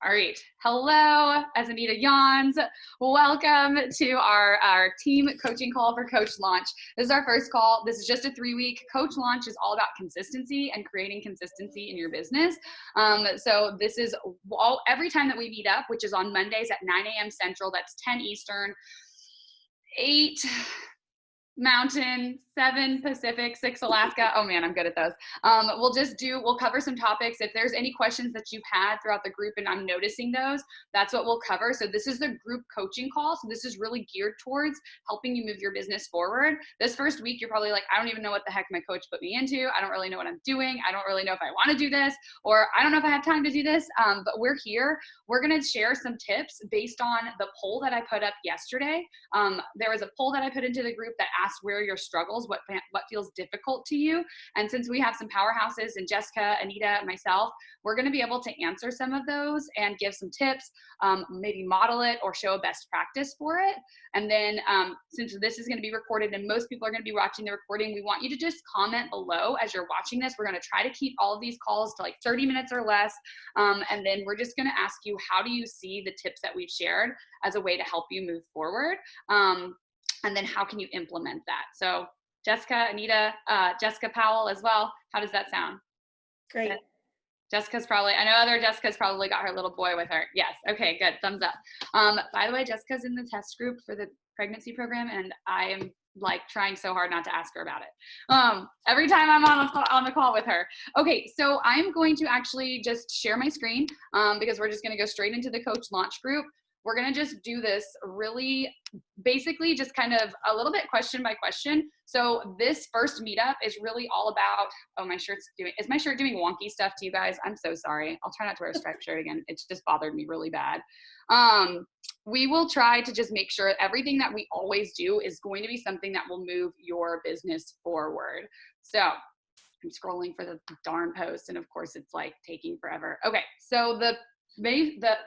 All right. Hello, as Anita yawns. Welcome to our team coaching call for Coach Launch. This is our first call. This is just a 3-week. Coach Launch is all about consistency and creating consistency in your business. So this is every time that we meet up, which is on Mondays at 9 a.m. Central. That's 10 Eastern, 8 Mountain, 7 Pacific, 6 Alaska. Oh man, I'm good at those. We'll cover some topics. If there's any questions that you've had throughout the group and I'm noticing those, that's what we'll cover. So this is the group coaching call. So this is really geared towards helping you move your business forward. This first week, you're probably like, I don't even know what the heck my coach put me into. I don't really know what I'm doing. I don't really know if I want to do this, or I don't know if I have time to do this. But we're here. We're going to share some tips based on the poll that I put up yesterday. There was a poll that I put into the group that asked where are your struggles, what feels difficult to you. And since we have some powerhouses and Jessica, Anita, myself, we're going to be able to answer some of those and give some tips, maybe model it or show a best practice for it. And then since this is going to be recorded and most people are going to be watching the recording, we want you to just comment below as you're watching this. We're going to try to keep all of these calls to like 30 minutes or less. And then we're just going to ask you, how do you see the tips that we've shared as a way to help you move forward? And then how can you implement that? So Jessica, Anita, Jessica Powell as well. How does that sound? Great. Jessica's probably, I know other Jessica's probably got her little boy with her. Yes. Okay, good. Thumbs up. By the way, Jessica's in the test group for the pregnancy program, and I am like trying so hard not to ask her about it. Every time I'm on the call with her. Okay, so I'm going to actually just share my screen because we're just going to go straight into the Coach Launch group. We're going to just do this really basically just kind of a little bit question by question. So this first meetup is really all about, oh, is my shirt doing wonky stuff to you guys? I'm so sorry. I'll try not to wear a striped shirt again. It's just bothered me really bad. We will try to just make sure everything that we always do is going to be something that will move your business forward. So I'm scrolling for the darn post, and of course it's like taking forever. Okay, so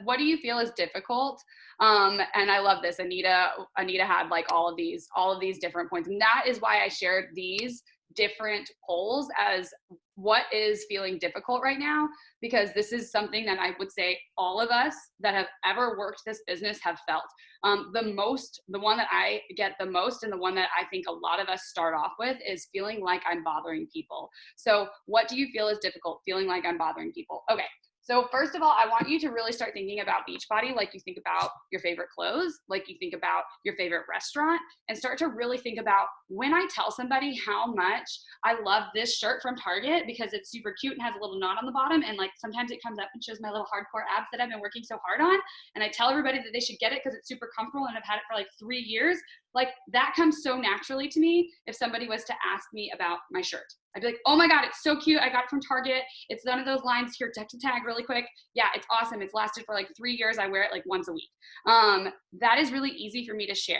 what do you feel is difficult? And I love this. Anita had like all of these different points. And that is why I shared these different polls as what is feeling difficult right now, because this is something that I would say all of us that have ever worked this business have felt. The one that I get the most, and the one that I think a lot of us start off with, is feeling like I'm bothering people. So what do you feel is difficult? Feeling like I'm bothering people. Okay. So first of all, I want you to really start thinking about Beachbody like you think about your favorite clothes, like you think about your favorite restaurant, and start to really think about, when I tell somebody how much I love this shirt from Target because it's super cute and has a little knot on the bottom, and like sometimes it comes up and shows my little hardcore abs that I've been working so hard on, and I tell everybody that they should get it because it's super comfortable and I've had it for like 3 years, like that comes so naturally to me if somebody was to ask me about my shirt. I'd be like, oh my God, it's so cute. I got it from Target. It's one of those lines here, to tag really quick. Yeah, it's awesome. It's lasted for like 3 years. I wear it like once a week. That is really easy for me to share.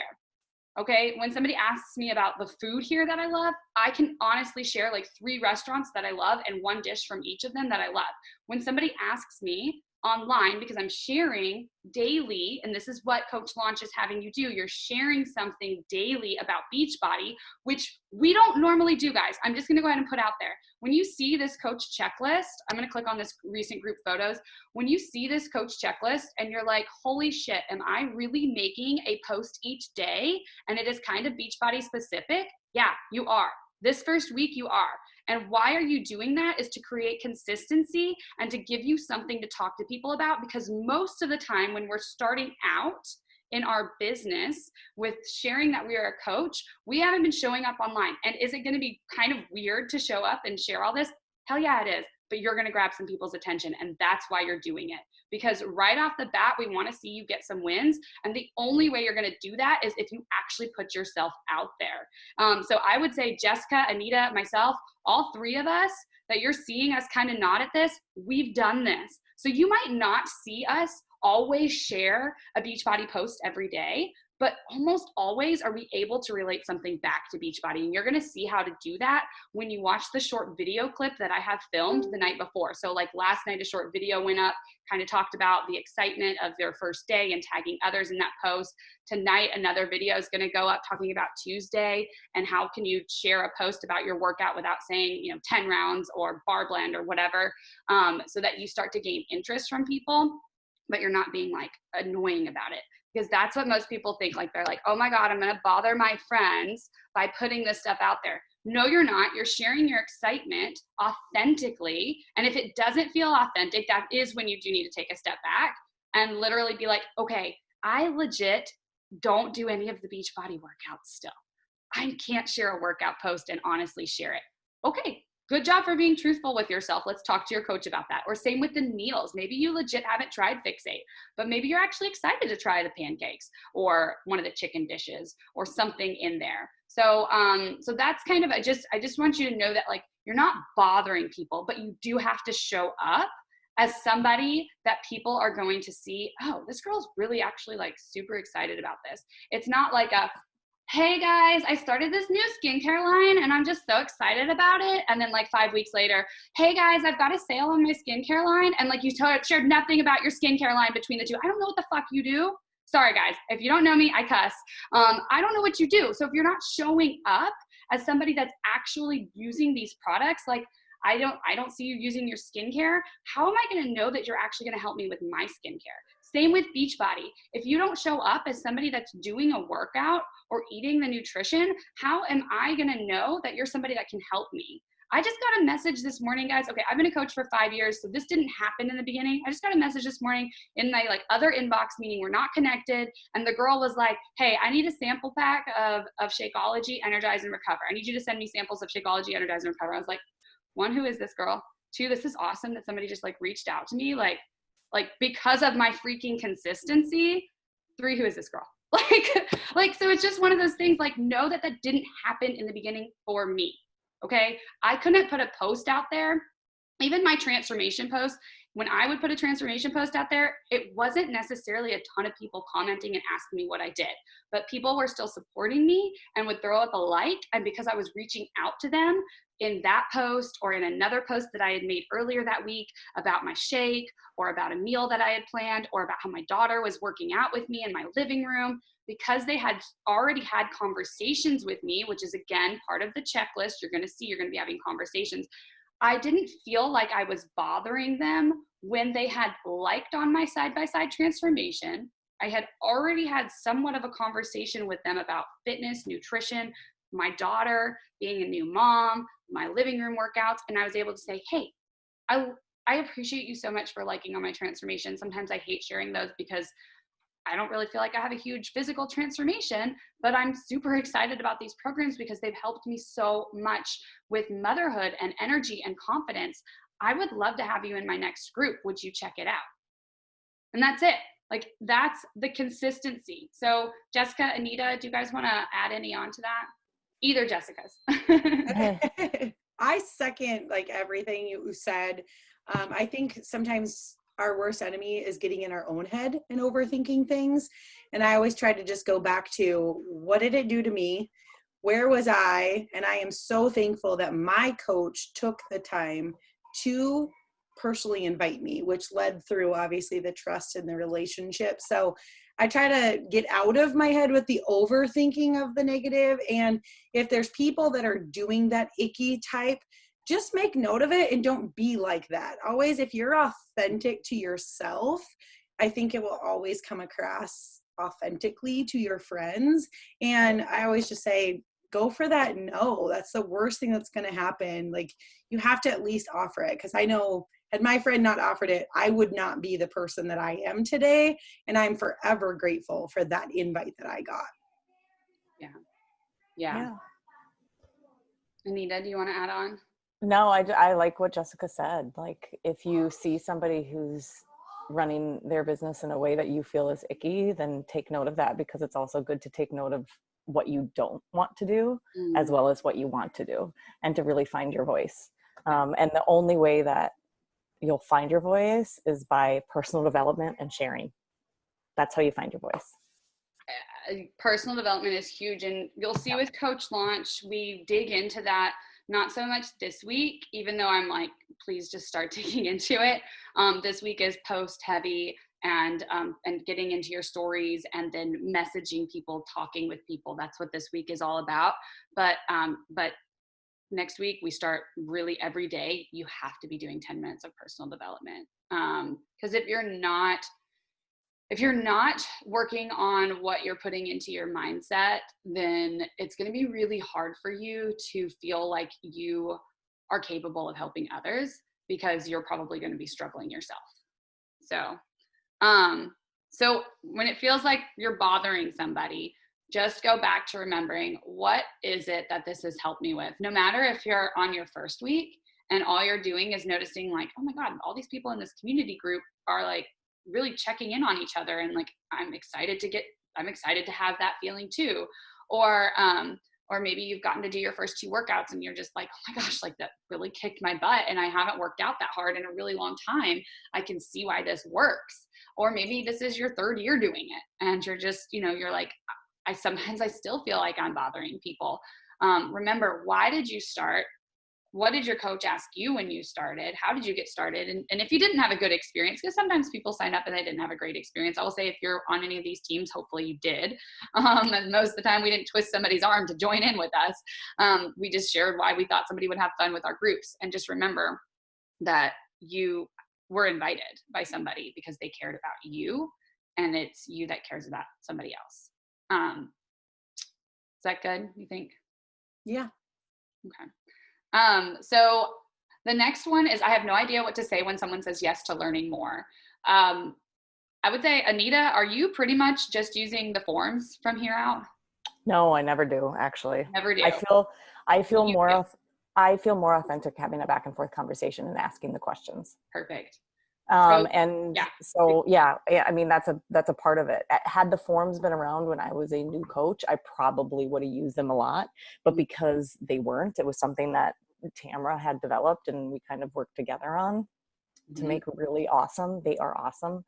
Okay, when somebody asks me about the food here that I love, I can honestly share like 3 restaurants that I love and 1 dish from each of them that I love. When somebody asks me online, because I'm sharing daily, and this is what Coach Launch is having you do, you're sharing something daily about Beachbody, which we don't normally do, guys. I'm just gonna go ahead and put out there. When you see this coach checklist, I'm gonna click on this recent group photos. When you see this coach checklist and you're like, holy shit, am I really making a post each day? And it is kind of Beachbody specific? Yeah, you are. This first week you are. And why are you doing that? Is to create consistency and to give you something to talk to people about, because most of the time when we're starting out in our business with sharing that we are a coach, we haven't been showing up online. And is it going to be kind of weird to show up and share all this? Hell yeah, it is. But you're going to grab some people's attention, and that's why you're doing it. Because right off the bat, we want to see you get some wins. And the only way you're going to do that is if you actually put yourself out there. So I would say Jessica, Anita, myself, all 3 of us that you're seeing us kind of nod at this, we've done this. So you might not see us always share a Beachbody post every day, but almost always are we able to relate something back to Beachbody. And you're going to see how to do that when you watch the short video clip that I have filmed the night before. So like last night, a short video went up, kind of talked about the excitement of their first day and tagging others in that post. Tonight, another video is going to go up talking about Tuesday and how can you share a post about your workout without saying, 10 rounds or bar blend or whatever, so that you start to gain interest from people. but you're not being like annoying about it. Because that's what most people think. Like, they're like, oh my God, I'm going to bother my friends by putting this stuff out there. No, you're not. You're sharing your excitement authentically. And if it doesn't feel authentic, that is when you do need to take a step back and literally be like, okay, I legit don't do any of the Beachbody workouts still. I can't share a workout post and honestly share it. Okay, good job for being truthful with yourself. Let's talk to your coach about that. Or same with the meals. Maybe you legit haven't tried Fixate, but maybe you're actually excited to try the pancakes or one of the chicken dishes or something in there. So so that's kind of, I just want you to know that, like, you're not bothering people, but you do have to show up as somebody that people are going to see, oh, this girl's really actually like super excited about this. It's not like a, hey guys, I started this new skincare line and I'm just so excited about it. And then like 5 weeks later, hey guys, I've got a sale on my skincare line. And like, you shared nothing about your skincare line between the two. I don't know what the fuck you do. Sorry guys, if you don't know me, I cuss. I don't know what you do. So if you're not showing up as somebody that's actually using these products, like, I don't see you using your skincare. How am I going to know that you're actually going to help me with my skincare? Same with Beachbody. If you don't show up as somebody that's doing a workout or eating the nutrition, how am I going to know that you're somebody that can help me? I just got a message this morning, guys. Okay, I've been a coach for 5 years, so this didn't happen in the beginning. I just got a message this morning in my like other inbox, meaning we're not connected. And the girl was like, hey, I need a sample pack of Shakeology, Energize, and Recover. I need you to send me samples of Shakeology, Energize, and Recover. I was like, one, who is this girl? Two, this is awesome that somebody just like reached out to me, like because of my freaking consistency. Three, who is this girl? Like, so it's just one of those things, like, know that that didn't happen in the beginning for me. Okay. I couldn't put a post out there. Even my transformation post, when I would put a transformation post out there, it wasn't necessarily a ton of people commenting and asking me what I did, but people were still supporting me and would throw up a like. And because I was reaching out to them in that post or in another post that I had made earlier that week about my shake or about a meal that I had planned or about how my daughter was working out with me in my living room, because they had already had conversations with me, which is again part of the checklist. You're going to see, you're going to be having conversations. I didn't feel like I was bothering them when they had liked on my side-by-side transformation. I had already had somewhat of a conversation with them about fitness, nutrition, my daughter, being a new mom, my living room workouts. And I was able to say, hey, I appreciate you so much for liking on my transformation. Sometimes I hate sharing those because I don't really feel like I have a huge physical transformation, but I'm super excited about these programs because they've helped me so much with motherhood and energy and confidence. I would love to have you in my next group. Would you check it out? And that's it. Like, that's the consistency. So Jessica, Anita, do you guys want to add any on to that? Either Jessica's. I second like everything you said. I think sometimes our worst enemy is getting in our own head and overthinking things. And I always try to just go back to, what did it do to me? Where was I? And I am so thankful that my coach took the time to personally invite me, which led through obviously the trust in the relationship. So I try to get out of my head with the overthinking of the negative. And if there's people that are doing that icky type, just make note of it and don't be like that. Always, if you're authentic to yourself, I think it will always come across authentically to your friends. And I always just say, go for that no. That's the worst thing that's going to happen. Like, you have to at least offer it. Because I know, had my friend not offered it, I would not be the person that I am today. And I'm forever grateful for that invite that I got. Yeah. Anita, do you want to add on? No, I like what Jessica said. Like, if you see somebody who's running their business in a way that you feel is icky, then take note of that, because it's also good to take note of what you don't want to do as well as what you want to do, and to really find your voice. And the only way that you'll find your voice is by personal development and sharing. That's how you find your voice. Personal development is huge. And you'll see with Coach Launch, we dig into that. Not so much this week, even though I'm like, please just start digging into it. This week is post heavy and getting into your stories and then messaging people, talking with people. That's what this week is all about. But next week we start really every day. You have to be doing 10 minutes of personal development. Because if you're not, if you're not working on what you're putting into your mindset, then it's going to be really hard for you to feel like you are capable of helping others, because you're probably going to be struggling yourself. So when it feels like you're bothering somebody, just go back to remembering, what is it that this has helped me with? No matter if you're on your first week and all you're doing is noticing like, oh my God, all these people in this community group are like really checking in on each other. And like, I'm excited to have that feeling too. Or maybe you've gotten to do your first 2 workouts and you're just like, oh my gosh, like that really kicked my butt and I haven't worked out that hard in a really long time. I can see why this works. Or maybe this is your 3rd year doing it and you're just, you're like, I still feel like I'm bothering people. Remember, why did you start? What did your coach ask you when you started? How did you get started? And if you didn't have a good experience, because sometimes people sign up and they didn't have a great experience, I will say if you're on any of these teams, hopefully you did. And most of the time we didn't twist somebody's arm to join in with us. We just shared why we thought somebody would have fun with our groups. And just remember that you were invited by somebody because they cared about you, and it's you that cares about somebody else. Is that good, you think? Yeah. Okay. So the next one is, I have no idea what to say when someone says yes to learning more. I would say, Anita, are you pretty much just using the forms from here out? No, I never do, actually. Never do. I feel more authentic having a back and forth conversation and asking the questions. Perfect. I mean, that's a part of it. Had the forms been around when I was a new coach, I probably would have used them a lot, but because they weren't, it was something that Tamara had developed and we kind of worked together on to make really awesome. They are awesome.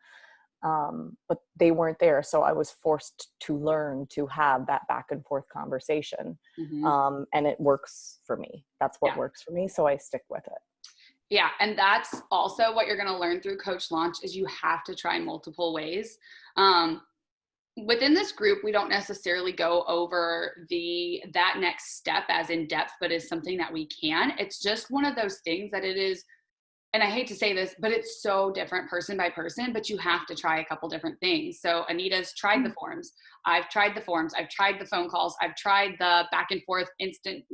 But they weren't there. So I was forced to learn to have that back and forth conversation. And it works for me. That's what works for me. So I stick with it. Yeah. And that's also what you're going to learn through Coach Launch, is you have to try multiple ways. Within this group, we don't necessarily go over that next step as in depth, but it's something that we can. It's just one of those things that it is, and I hate to say this, but it's so different person by person, but you have to try a couple different things. So Anita's tried the forms. I've tried the forms. I've tried the phone calls. I've tried the back and forth instant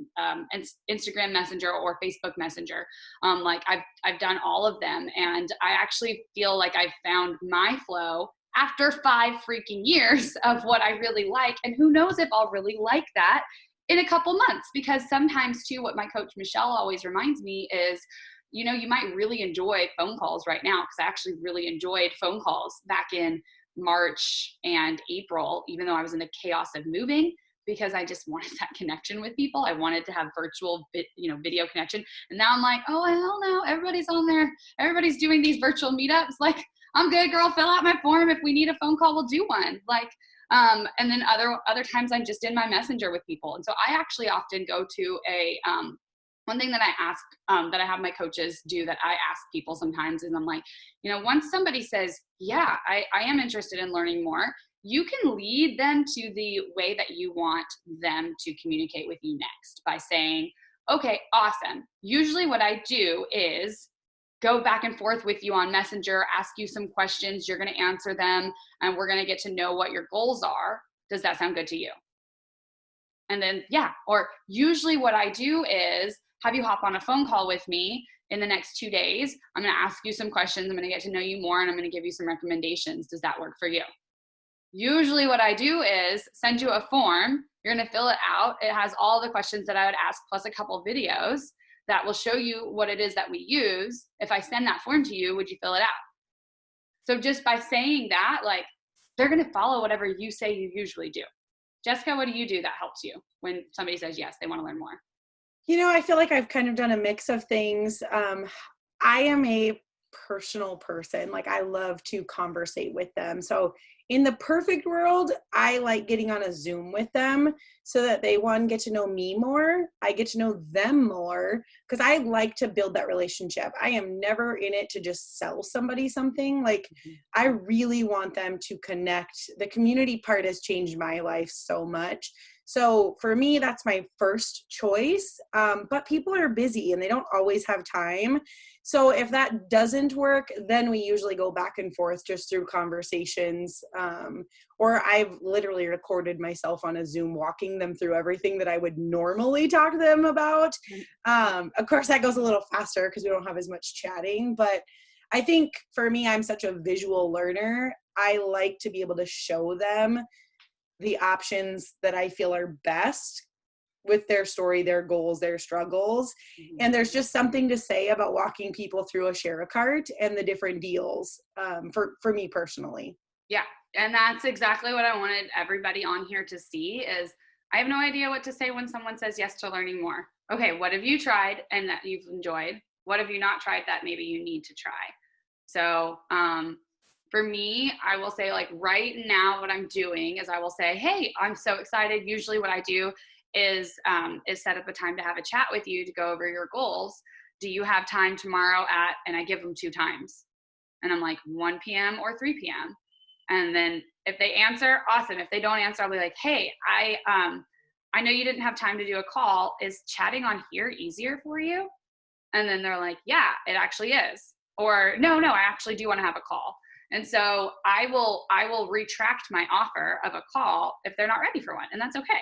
Instagram Messenger or Facebook Messenger. I've done all of them. And I actually feel like I've found my flow after 5 freaking years of what I really like. And who knows if I'll really like that in a couple months, because sometimes too, what my coach Michelle always reminds me is, you might really enjoy phone calls right now, because I actually really enjoyed phone calls back in March and April, even though I was in the chaos of moving, because I just wanted that connection with people. I wanted to have virtual, video connection. And now I'm like, oh, hell no, everybody's on there. Everybody's doing these virtual meetups. Like, I'm good, girl. Fill out my form. If we need a phone call, we'll do one. And then other times I'm just in my messenger with people. And so I actually often go to one thing that I ask, that I have my coaches do, that I ask people sometimes, is I'm like, once somebody says, yeah, I am interested in learning more, you can lead them to the way that you want them to communicate with you next by saying, okay, awesome. Usually what I do is go back and forth with you on Messenger, ask you some questions, you're going to answer them, and we're going to get to know what your goals are. Does that sound good to you? And then, or usually what I do is have you hop on a phone call with me in the next 2 days. I'm going to ask you some questions. I'm going to get to know you more, and I'm going to give you some recommendations. Does that work for you? Usually what I do is send you a form. You're going to fill it out. It has all the questions that I would ask, plus a couple of videos that will show you what it is that we use. If I send that form to you, would you fill it out? So just by saying that, they're going to follow whatever you say you usually do. Jessica, what do you do that helps you when somebody says yes, they want to learn more? I feel like I've kind of done a mix of things. I am a personal person. I love to conversate with them. So in the perfect world, I like getting on a Zoom with them so that they, one, get to know me more. I get to know them more, because I like to build that relationship. I am never in it to just sell somebody something. I really want them to connect. The community part has changed my life so much. So for me, that's my first choice. But people are busy and they don't always have time. So if that doesn't work, then we usually go back and forth just through conversations. Or I've literally recorded myself on a Zoom walking them through everything that I would normally talk to them about. Of course, that goes a little faster because we don't have as much chatting. But I think for me, I'm such a visual learner. I like to be able to show them the options that I feel are best with their story, their goals, their struggles. And there's just something to say about walking people through a share a cart and the different deals for me personally. Yeah. And that's exactly what I wanted everybody on here to see is I have no idea what to say when someone says yes to learning more. Okay, what have you tried and that you've enjoyed? What have you not tried that maybe you need to try? So for me, I will say like right now what I'm doing is I will say, hey, I'm so excited. Usually what I do is set up a time to have a chat with you to go over your goals. Do you have time tomorrow and I give them 2 times. And I'm like 1 p.m. or 3 p.m. And then if they answer, awesome. If they don't answer, I'll be like, hey, I know you didn't have time to do a call. Is chatting on here easier for you? And then they're like, yeah, it actually is. Or no, I actually do want to have a call. And so I will retract my offer of a call if they're not ready for one. And that's okay.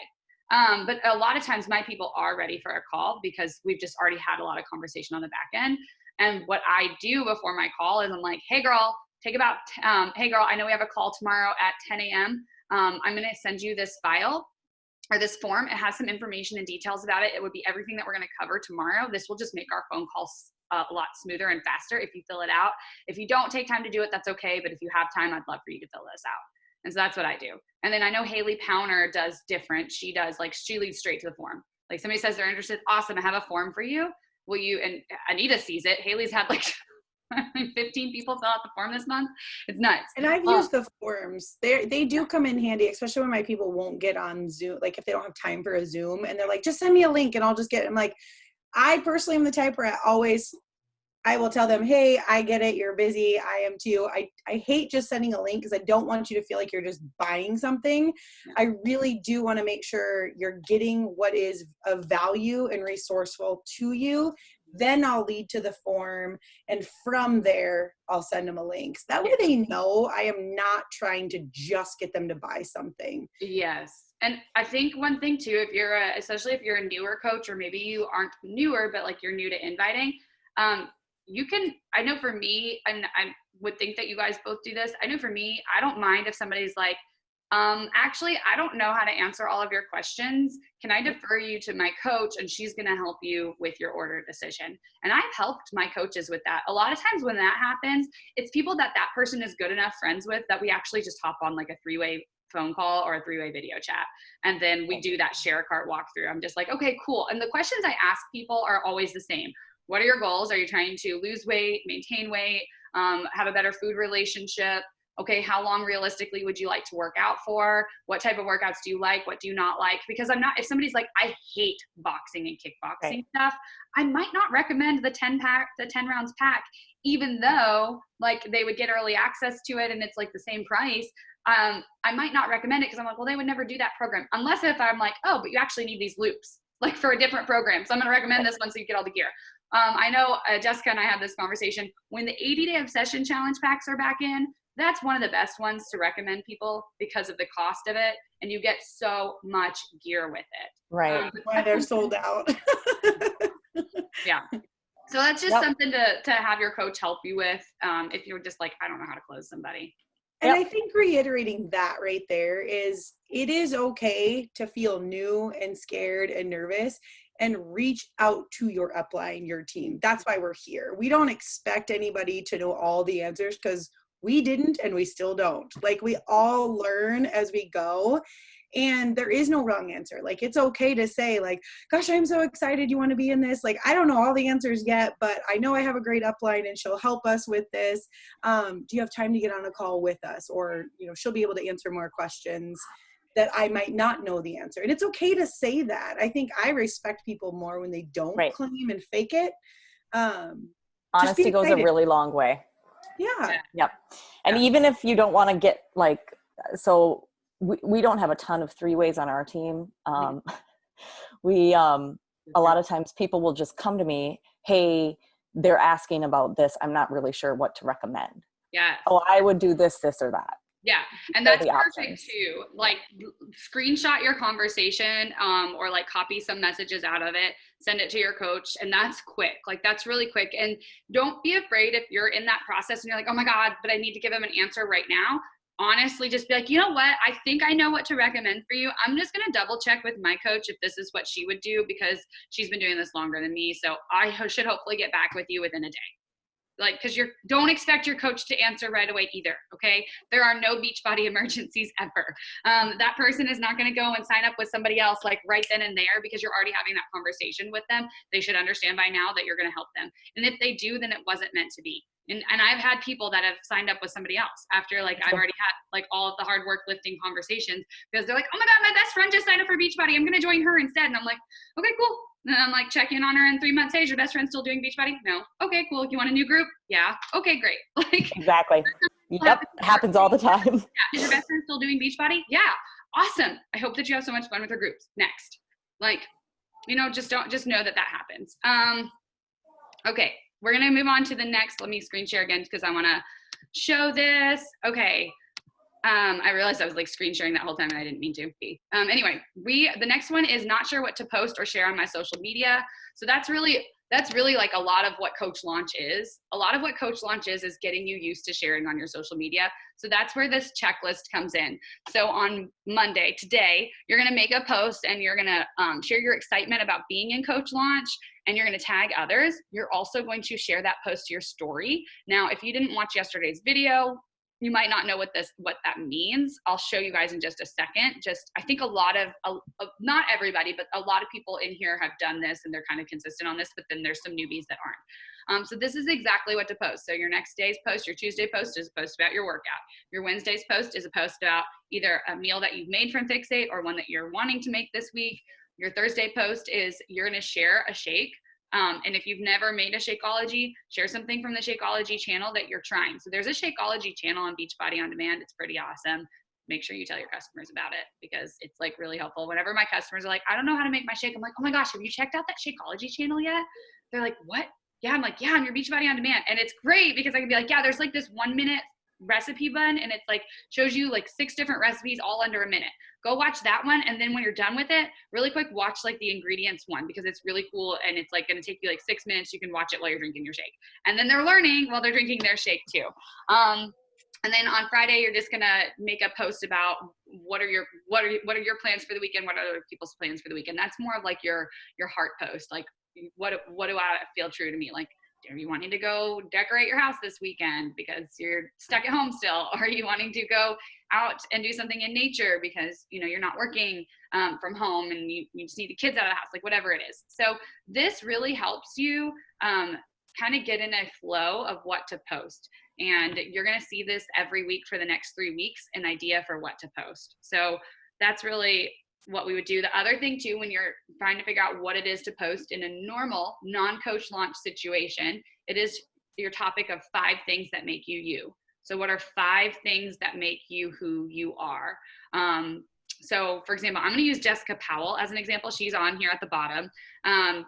But a lot of times my people are ready for a call because we've just already had a lot of conversation on the back end. And what I do before my call is I'm like, hey girl, I know we have a call tomorrow at 10 a.m. I'm going to send you this file or this form. It has some information and details about it. It would be everything that we're going to cover tomorrow. This will just make our phone calls a lot smoother and faster if you fill it out. If you don't take time to do it, that's okay. But if you have time, I'd love for you to fill this out. And so that's what I do. And then I know Haley Powner does different. She leads straight to the form. Like somebody says they're interested. Awesome. I have a form for you. Will you, and Anita sees it. Haley's had like 15 people fill out the form this month. It's nuts. And I've used the forms. They do come in handy, especially when my people won't get on Zoom. Like if they don't have time for a Zoom and they're like, just send me a link and I'll just get it. I'm like, I personally am the type where I will tell them, hey, I get it. You're busy. I am too. I hate just sending a link because I don't want you to feel like you're just buying something. Yeah. I really do want to make sure you're getting what is of value and resourceful to you. Then I'll lead to the form. And from there, I'll send them a link. So that way they know I am not trying to just get them to buy something. Yes. And I think one thing too, especially if you're a newer coach, or maybe you aren't newer, but like you're new to inviting, I know for me, and I would think that you guys both do this. I know for me, I don't mind if somebody's like, actually, I don't know how to answer all of your questions. Can I defer you to my coach and she's going to help you with your order decision? And I've helped my coaches with that. A lot of times when that happens, it's people that person is good enough friends with that we actually just hop on like a 3-way phone call or a 3-way video chat. And then we do that share cart walkthrough. I'm just like, okay, cool. And the questions I ask people are always the same. What are your goals? Are you trying to lose weight, maintain weight, have a better food relationship? Okay, how long realistically would you like to work out for? What type of workouts do you like? What do you not like? Because if somebody's like, I hate boxing and kickboxing stuff, I might not recommend the 10 rounds pack, even though like they would get early access to it and it's like the same price. I might not recommend it because I'm like, well, they would never do that program. Unless if I'm like, oh, but you actually need these loops, like for a different program. So I'm going to recommend this one so you get all the gear. I know Jessica and I had this conversation. When the 80-day obsession challenge packs are back in, that's one of the best ones to recommend people because of the cost of it. And you get so much gear with it. Right. Why they're sold out. Yeah. So that's just something to have your coach help you with if you're just like, I don't know how to close somebody. And I think reiterating that right there is it is okay to feel new and scared and nervous and reach out to your upline, your team. That's why we're here. We don't expect anybody to know all the answers because we didn't and we still don't. Like we all learn as we go. And there is no wrong answer. Like it's okay to say like, gosh, I'm so excited you want to be in this. Like, I don't know all the answers yet, but I know I have a great upline and she'll help us with this. Do you have time to get on a call with us? Or, she'll be able to answer more questions that I might not know the answer. And it's okay to say that. I think I respect people more when they don't claim and fake it. Honesty goes a really long way. Yeah. Yep. And even if you don't want to get like, so we don't have a ton of 3-ways on our team. We, a lot of times people will just come to me, hey, they're asking about this. I'm not really sure what to recommend. Yes. Oh, I would do this, this, or that. Yeah. And that's perfect too. Like screenshot your conversation, or like copy some messages out of it, send it to your coach. And that's quick. Like that's really quick. And don't be afraid if you're in that process and you're like, oh my God, but I need to give them an answer right now. Honestly, just be like, you know what? I think I know what to recommend for you. I'm just going to double check with my coach if this is what she would do because she's been doing this longer than me. So I should hopefully get back with you within a day. Like, because don't expect your coach to answer right away either, okay? There are no Beachbody emergencies ever. That person is not going to go and sign up with somebody else like right then and there because you're already having that conversation with them. They should understand by now that you're going to help them. And if they do, then it wasn't meant to be. And I've had people that have signed up with somebody else after like I've already had like all of the hard work lifting conversations because they're like, oh my God, my best friend just signed up for Beachbody. I'm going to join her instead. And I'm like, okay, cool. And I'm like, check in on her in 3 months. Hey, is your best friend still doing Beachbody? No. Okay, cool. You want a new group? Yeah. Okay, great. Like exactly. Yep. Happens all the time. Yeah. Is your best friend still doing Beachbody? Yeah. Awesome. I hope that you have so much fun with her groups. Next. Like, just know that happens. Okay. We're going to move on to the next. Let me screen share again because I want to show this. Okay. I realized I was like screen sharing that whole time and I didn't mean to be. Anyway, the next one is not sure what to post or share on my social media. So that's really like a lot of what Coach Launch is. A lot of what Coach Launch is getting you used to sharing on your social media. So that's where this checklist comes in. So on Monday, today, you're going to make a post and you're going to share your excitement about being in Coach Launch and you're going to tag others. You're also going to share that post to your story. Now, if you didn't watch yesterday's video, you might not know what that means. I'll show you guys in just a second. I think a lot of, not everybody, but a lot of people in here have done this and they're kind of consistent on this, but then there's some newbies that aren't. So this is exactly what to post. So your next day's post, your Tuesday post is a post about your workout. Your Wednesday's post is a post about either a meal that you've made from Fixate or one that you're wanting to make this week. Your Thursday post is you're going to share a shake. And if you've never made a Shakeology, share something from the Shakeology channel that you're trying. So there's a Shakeology channel on Beachbody On Demand. It's pretty awesome. Make sure you tell your customers about it because it's like really helpful. Whenever my customers are like, I don't know how to make my shake. I'm like, oh my gosh, have you checked out that Shakeology channel yet? They're like, what? Yeah, I'm like, yeah, on your Beachbody On Demand. And it's great because I can be like, yeah, there's like this 1-minute recipe button and it's like shows you like 6 different recipes all under a minute. Go watch that one. And then when you're done with it, really quick, watch like the ingredients one because it's really cool. And it's like going to take you like 6 minutes. You can watch it while you're drinking your shake. And then they're learning while they're drinking their shake too. And then on Friday, you're just gonna make a post about what are your plans for the weekend? What are other people's plans for the weekend? That's more of like your heart post. Like what do I feel true to me? Like, are you wanting to go decorate your house this weekend because you're stuck at home still? Or are you wanting to go out and do something in nature because you're not working from home and you just need the kids out of the house, like whatever it is. So this really helps you kind of get in a flow of what to post. And you're going to see this every week for the next 3 weeks, an idea for what to post. So that's really what we would do. The other thing too, when you're trying to figure out what it is to post in a normal non-coach launch situation, it is your topic of 5 things that make you you. So what are 5 things that make you who you are? So for example, I'm going to use Jessica Powell as an example. She's on here at the bottom. And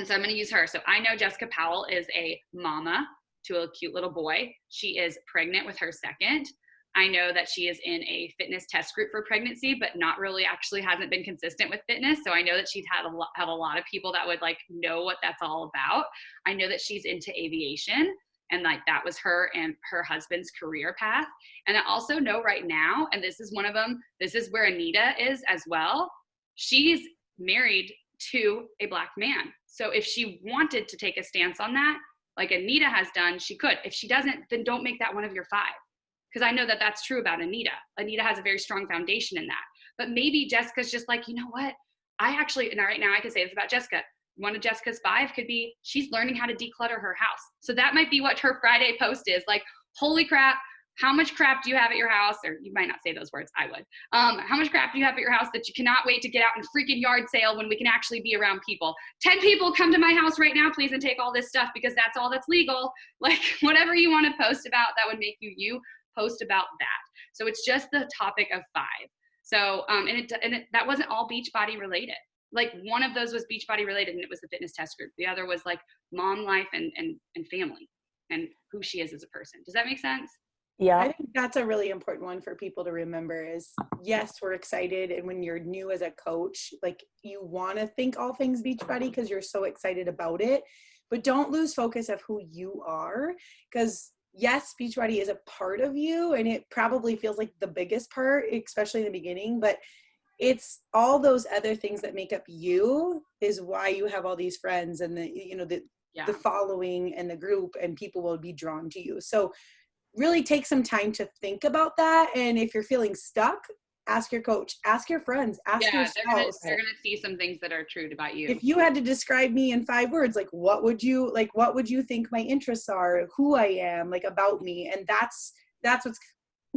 so I'm going to use her. So I know Jessica Powell is a mama to a cute little boy. She is pregnant with her second. I know that she is in a fitness test group for pregnancy, but not really actually hasn't been consistent with fitness. So I know that she'd have a lot of people that would like know what that's all about. I know that she's into aviation and like that was her and her husband's career path. And I also know right now, and this is one of them, this is where Anita is as well. She's married to a Black man. So if she wanted to take a stance on that, like Anita has done, she could. If she doesn't, then don't make that one of your 5. Because I know that that's true about Anita. Anita has a very strong foundation in that. But maybe Jessica's just like, you know what? I actually, and right now I can say this about Jessica. One of Jessica's 5 could be she's learning how to declutter her house. So that might be what her Friday post is. Like, holy crap, how much crap do you have at your house? Or you might not say those words, I would. How much crap do you have at your house that you cannot wait to get out and freaking yard sale when we can actually be around people? 10 people come to my house right now, please, and take all this stuff because that's all that's legal. Like, whatever you want to post about that would make you you. Post about that. So it's just the topic of 5. So, that wasn't all Beachbody related. Like one of those was Beachbody related and it was the fitness test group. The other was like mom life and family and who she is as a person. Does that make sense? Yeah. I think that's a really important one for people to remember is, yes, we're excited. And when you're new as a coach, like you want to think all things Beachbody because you're so excited about it, but don't lose focus of who you are. Because yes, Beachbody is a part of you and it probably feels like the biggest part, especially in the beginning, but it's all those other things that make up you is why you have all these friends and the following and the group and people will be drawn to you. So really take some time to think about that. And if you're feeling stuck, ask your coach, ask your friends, ask your spouse. They're gonna see some things that are true about you. If you had to describe me in 5 words, like what would you think my interests are, who I am, like about me? And that's what's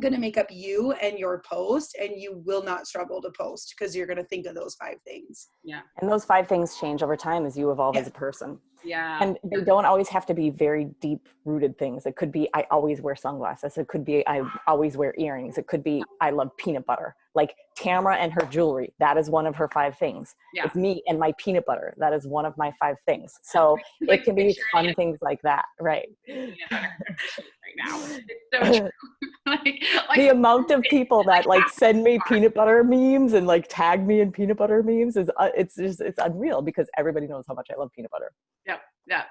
going to make up you and your post, and you will not struggle to post because you're going to think of those 5 things. Yeah. And those 5 things change over time as you evolve as a person. Yeah. And they don't always have to be very deep rooted things. It could be, I always wear sunglasses. It could be, I always wear earrings. It could be, I love peanut butter. Like Tamara and her jewelry, that is one of her 5 things. Yeah. It's me and my peanut butter. That is one of my 5 things. So like, it can be fun things like that. Right. Peanut butter right now. It's so true. like the amount of people that like send me peanut butter memes and like tag me in peanut butter memes is it's unreal because everybody knows how much I love peanut butter. Yep.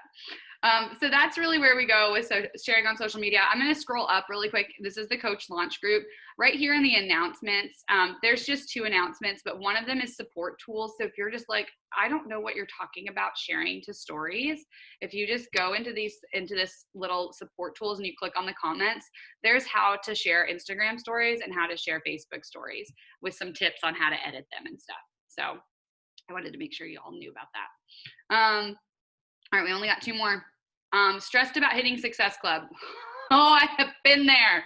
So that's really where we go with sharing on social media. I'm going to scroll up really quick. This is the coach launch group right here in the announcements. There's just 2 announcements, but one of them is support tools. So if you're just like, I don't know what you're talking about sharing to stories, if you just go into this little support tools and you click on the comments, there's how to share Instagram stories and how to share Facebook stories with some tips on how to edit them and stuff. So I wanted to make sure you all knew about that. All right, we only got 2 more. Stressed about hitting Success Club. Oh, I have been there.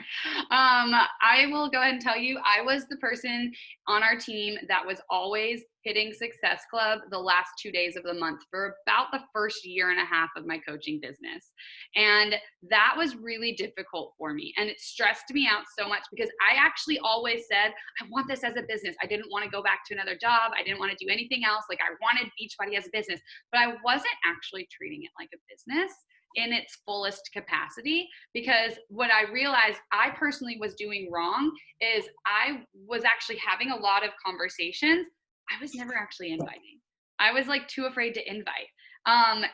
I will go ahead and tell you, I was the person on our team that was always hitting Success Club the last 2 days of the month for about the first 1.5 years of my coaching business. And that was really difficult for me. And it stressed me out so much because I actually always said, I want this as a business. I didn't want to go back to another job. I didn't want to do anything else. Like I wanted Beachbody as a business, but I wasn't actually treating it like a business in its fullest capacity, because what I realized I personally was doing wrong is I was actually having a lot of conversations. I was never actually inviting. I was like too afraid to invite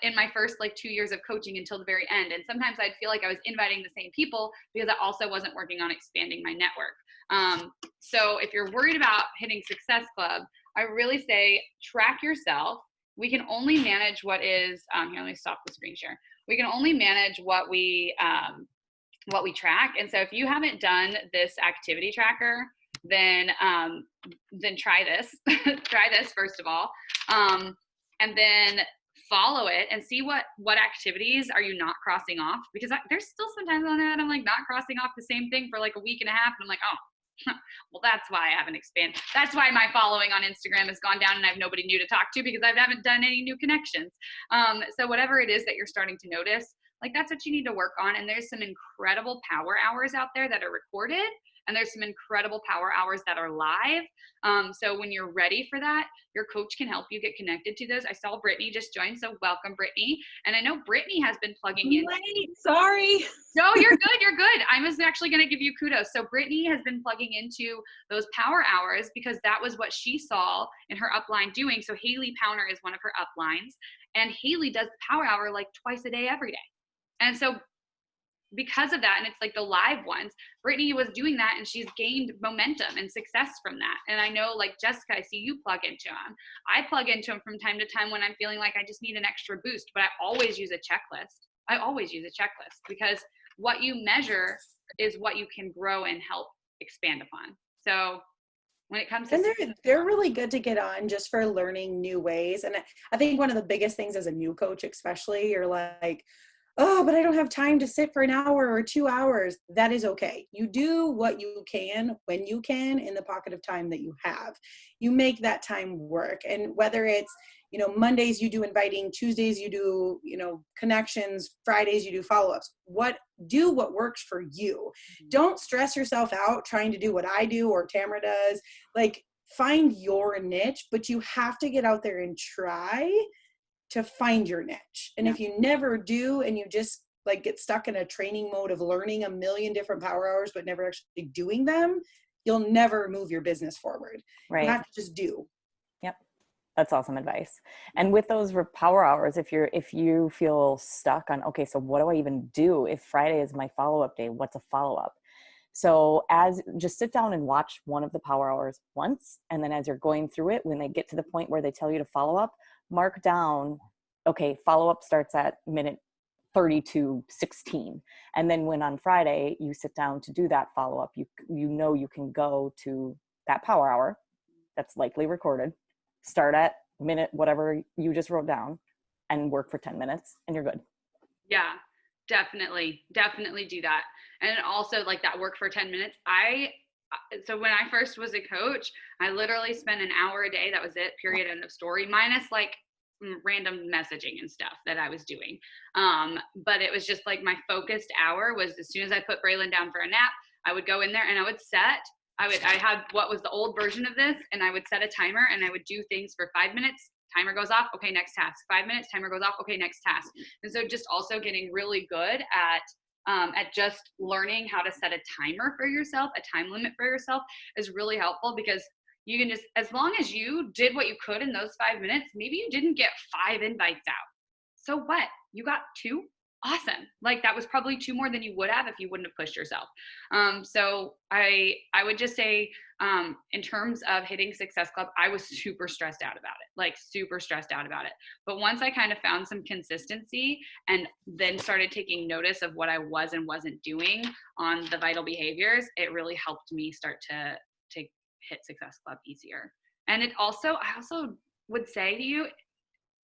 in my first like 2 years of coaching until the very end. And sometimes I'd feel like I was inviting the same people because I also wasn't working on expanding my network. So if you're worried about hitting Success Club, I really say track yourself. We can only manage what is, here, let me stop the screen share. We can only manage what we track. And so if you haven't done this activity tracker, then try this. Try this first of all, and then follow it and see what activities are you not crossing off, because there's still sometimes on there that I'm like not crossing off the same thing for like a week and a half, and I'm like, oh, well, that's why I haven't expanded. That's why my following on Instagram has gone down and I have nobody new to talk to because I haven't done any new connections. So whatever it is that you're starting to notice, like that's what you need to work on. And there's some incredible power hours out there that are recorded, and there's some incredible power hours that are live. So when you're ready for that, your coach can help you get connected to those. I saw Brittany just join, so welcome, Brittany. And I know Brittany has been plugging in. Wait, sorry. No, you're good. You're good. I was actually going to give you kudos. So Brittany has been plugging into those power hours because that was what she saw in her upline doing. So Haley Powner is one of her uplines, and Haley does the power hour like twice a day, every day. And so because of that, and it's like the live ones, Brittany was doing that and she's gained momentum and success from that. And I know like Jessica, I see you plug into them. I plug into them from time to time when I'm feeling like I just need an extra boost, but I always use a checklist. I always use a checklist because what you measure is what you can grow and help expand upon. So when it comes to, and they're really good to get on just for learning new ways. And I think one of the biggest things as a new coach, especially, you're like, oh, but I don't have time to sit for an hour or 2 hours. That is okay. You do what you can when you can in the pocket of time that you have. You make that time work. And whether it's, Mondays you do inviting, Tuesdays you do, connections, Fridays you do follow-ups. Do what works for you. Don't stress yourself out trying to do what I do or Tamara does. Like, find your niche, but you have to get out there and try to find your niche. And if you never do, and you just like get stuck in a training mode of learning a million different power hours, but never actually doing them, you'll never move your business forward. Right. You have to just do. Yep. That's awesome advice. And with those power hours, if you feel stuck on, okay, so what do I even do if Friday is my follow-up day? What's a follow-up? So just sit down and watch one of the power hours once. And then as you're going through it, when they get to the point where they tell you to follow up, mark down, okay, follow-up starts at minute 32:16. And then when on Friday you sit down to do that follow-up, you can go to that power hour that's likely recorded, start at minute whatever you just wrote down, and work for 10 minutes and you're good. Yeah, definitely do that. And also, like, that work for 10 minutes, so when I first was a coach, I literally spent an hour a day. That was it, period, end of story, minus like random messaging and stuff that I was doing. But it was just like my focused hour was as soon as I put Braylon down for a nap, I would go in there and I had what was the old version of this, and I would set a timer and I would do things for 5 minutes. Timer goes off. Okay, next task. 5 minutes. Timer goes off. Okay, next task. And so just also getting really good at just learning how to set a timer for yourself, a time limit for yourself is really helpful, because you can just, as long as you did what you could in those 5 minutes, maybe you didn't get 5 invites out. So what? You got 2? Awesome. Like, that was probably 2 more than you would have if you wouldn't have pushed yourself. So I would just say, in terms of hitting Success Club, I was super stressed out about it. But once I kind of found some consistency and then started taking notice of what I was and wasn't doing on the vital behaviors, it really helped me start to hit Success Club easier. And I also would say to you,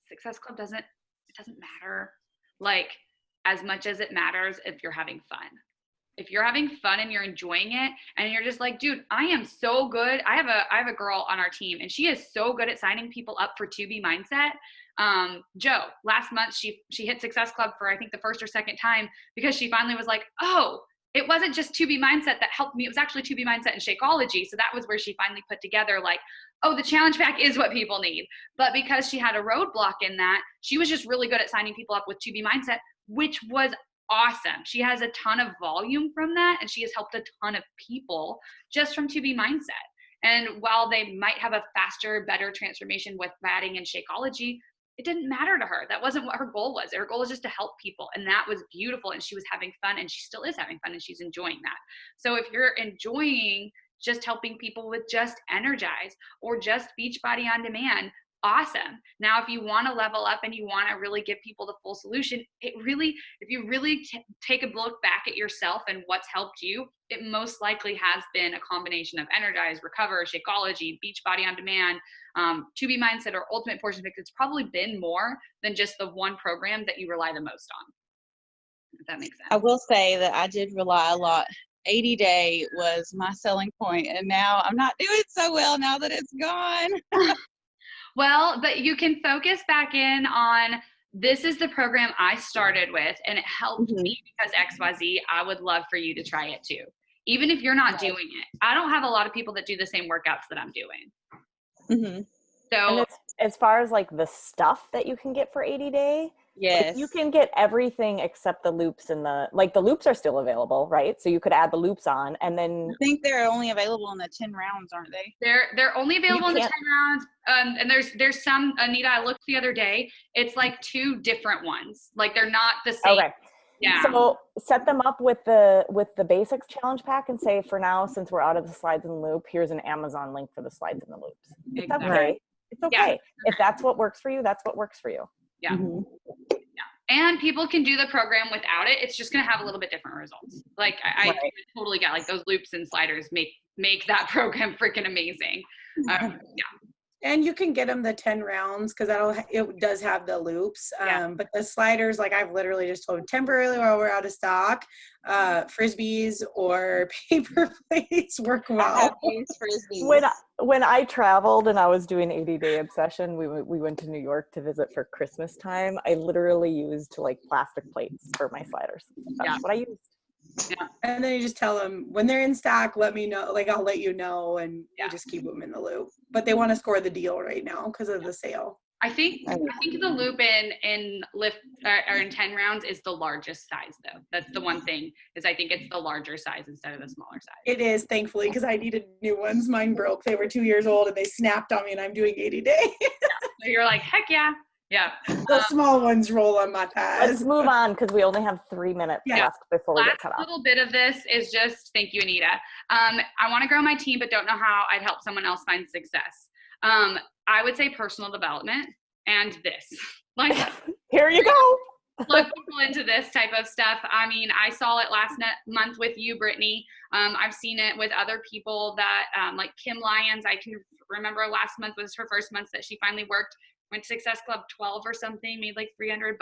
Success Club doesn't matter like as much as it matters if you're having fun. If you're having fun and you're enjoying it and you're just like, dude, I am so good. I have a girl on our team and she is so good at signing people up for 2B mindset. Joe, last month she hit Success Club for I think the first or second time, because she finally was like, oh, it wasn't just 2B mindset that helped me. It was actually 2B mindset and Shakeology. So that was where she finally put together like, oh, the challenge pack is what people need. But because she had a roadblock in that, she was just really good at signing people up with 2B mindset, which was awesome. She has a ton of volume from that, and she has helped a ton of people just from 2B mindset. And while they might have a faster, better transformation with batting and Shakeology, it didn't matter to her. That wasn't what her goal was. Her goal was just to help people. And that was beautiful. And she was having fun, and she still is having fun, and she's enjoying that. So if you're enjoying just helping people with just Energize or just Beachbody on Demand, awesome. Now, if you want to level up and you want to really give people the full solution, if you really take a look back at yourself and what's helped you, it most likely has been a combination of Energize, Recover, Shakeology, Beachbody on Demand, 2B Mindset, or Ultimate Portion Fix. It's probably been more than just the one program that you rely the most on, if that makes sense. I will say that I did rely a lot. 80 day was my selling point, and now I'm not doing so well now that it's gone. Well, but you can focus back in on, this is the program I started with and it helped me because XYZ. I would love for you to try it too, even if you're not doing it. I don't have a lot of people that do the same workouts that I'm doing. So and as far as like the stuff that you can get for 80 day, yes, like, you can get everything except the loops, and the loops are still available, right? So you could add the loops on, and then I think they're only available in the 10 rounds, aren't they? They're only available in the 10 rounds. And there's some, Anita, I looked the other day, it's like 2 different ones. Like, they're not the same. Okay. Yeah. So set them up with the basics challenge pack and say, for now, since we're out of the slides and loop, here's an Amazon link for the slides and the loops. It's Exactly. okay. It's okay. Yeah. If that's what works for you, that's what works for you. Yeah. Yeah. And people can do the program without it. It's just going to have a little bit different results. Like I totally get, like, those loops and sliders make that program freaking amazing. Yeah. And you can get them the 10 rounds because it does have the loops. Yeah. But the sliders, like I've literally just told them temporarily while we're out of stock, Frisbees or paper plates work I have well. used Frisbees. When I traveled and I was doing 80-day obsession, we went to New York to visit for Christmas time. I literally used like plastic plates for my sliders. That's what I used. Yeah. And then you just tell them when they're in stock, let me know. Like I'll let you know, and Yeah. you just keep them in the loop. But they want to score the deal right now because of the sale. I think the loop in lift or in 10 rounds is the largest size though. That's the one thing is I think it's the larger size instead of the smaller size. It is, thankfully, because I needed new ones. Mine broke. They were 2 years old and they snapped on me, and I'm doing 80-day. So you're like, heck yeah. Yeah. The small ones roll on my thighs. Let's move on because we only have 3 minutes left before we get cut off. Last little bit of this is just, thank you, Anita. I want to grow my team, but don't know how I'd help someone else find success. I would say personal development and this. Like, here you go. Plug people into this type of stuff. I mean, I saw it last month with you, Brittany. I've seen it with other people that, like Kim Lyons, I can remember last month was her first month that she finally worked. Went to Success Club 12 or something, made like $300.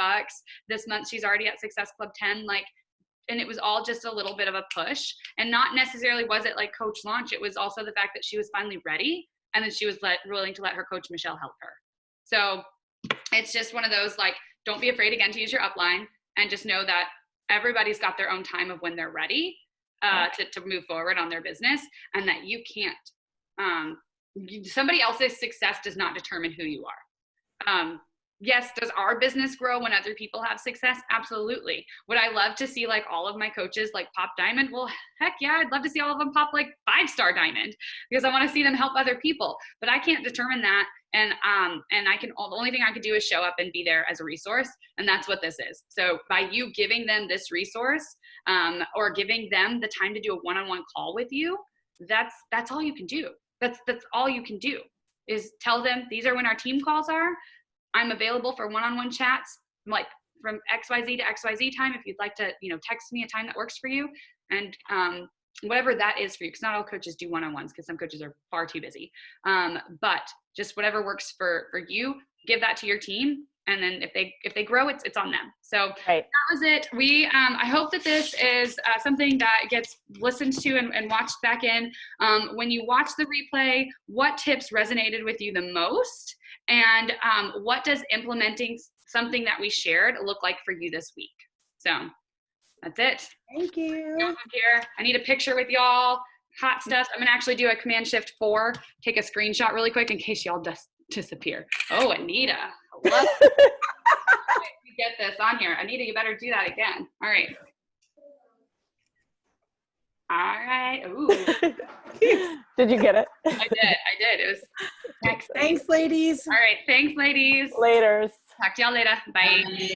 This month she's already at Success Club 10. Like, and it was all just a little bit of a push. And not necessarily was it like coach launch. It was also the fact that she was finally ready, and then she was willing to let her coach Michelle help her. So it's just one of those, like, don't be afraid again to use your upline, and just know that everybody's got their own time of when they're ready to move forward on their business, and that you can't, somebody else's success does not determine who you are. Yes, does our business grow when other people have success? Absolutely. Would I love to see like all of my coaches like pop diamond? Well, heck yeah, I'd love to see all of them pop like 5-star diamond, because I want to see them help other people. But I can't determine that. And the only thing I could do is show up and be there as a resource. And that's what this is. So by you giving them this resource, or giving them the time to do a one-on-one call with you, that's all you can do. That's all you can do, is tell them these are when our team calls are. I'm available for one-on-one chats, like from XYZ to XYZ time. If you'd like to, text me a time that works for you, and whatever that is for you, because not all coaches do one-on-ones, because some coaches are far too busy. But just whatever works for you, give that to your team. And then if they grow, it's on them. So That was it. I hope that this is something that gets listened to and watched back in. When you watch the replay, what tips resonated with you the most? And what does implementing something that we shared look like for you this week? So that's it. Thank you. Here, I need a picture with y'all. Hot stuff. I'm gonna actually do a Command Shift 4. Take a screenshot really quick in case y'all disappear. Oh, Anita. I love it. Right, we get this on here. Anita, you better do that again. All right. All right. Ooh. Did you get it? I did. It was excellent. Thanks, ladies. All right. Thanks, ladies. Laters. Talk to y'all later. Bye.